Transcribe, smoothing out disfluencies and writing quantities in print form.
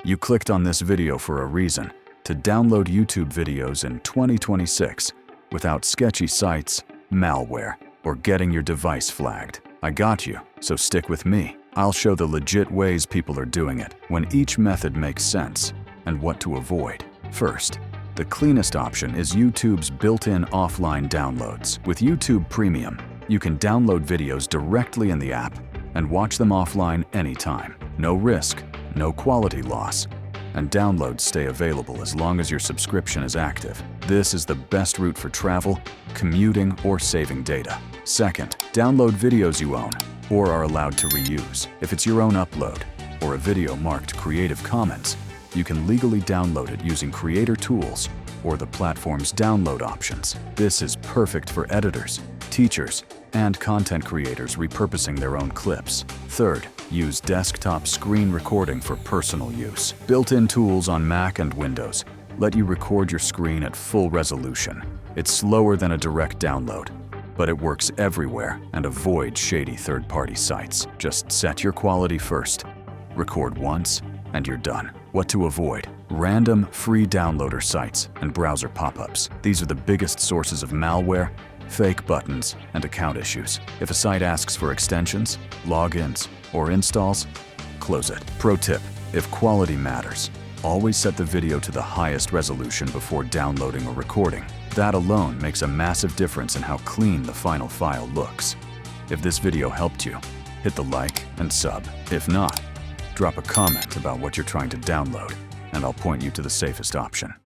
You clicked on this video for a reason, to download YouTube videos in 2026 without sketchy sites, malware, or getting your device flagged. I got you, so stick with me. I'll show the legit ways people are doing it, when each method makes sense, and what to avoid. First, the cleanest option is YouTube's built-in offline downloads. With YouTube Premium, you can download videos directly in the app and watch them offline anytime. No risk, no quality loss, and downloads stay available as long as your subscription is active. This is the best route for travel, commuting, or saving data. Second, download videos you own or are allowed to reuse. If it's your own upload or a video marked Creative Commons, you can legally download it using creator tools or the platform's download options. This is perfect for editors, teachers, and content creators repurposing their own clips. Third, use desktop screen recording for personal use. Built-in tools on Mac and Windows let you record your screen at full resolution. It's slower than a direct download, but it works everywhere and avoid shady third-party sites. Just set your quality first, record once, and you're done. What to avoid? Random free downloader sites and browser pop-ups. These are the biggest sources of malware, fake buttons, and account issues. If a site asks for extensions, logins, or installs, close it. Pro tip: if quality matters, always set the video to the highest resolution before downloading or recording. That alone makes a massive difference in how clean the final file looks. If this video helped you, hit the like and sub. If not, drop a comment about what you're trying to download, and I'll point you to the safest option.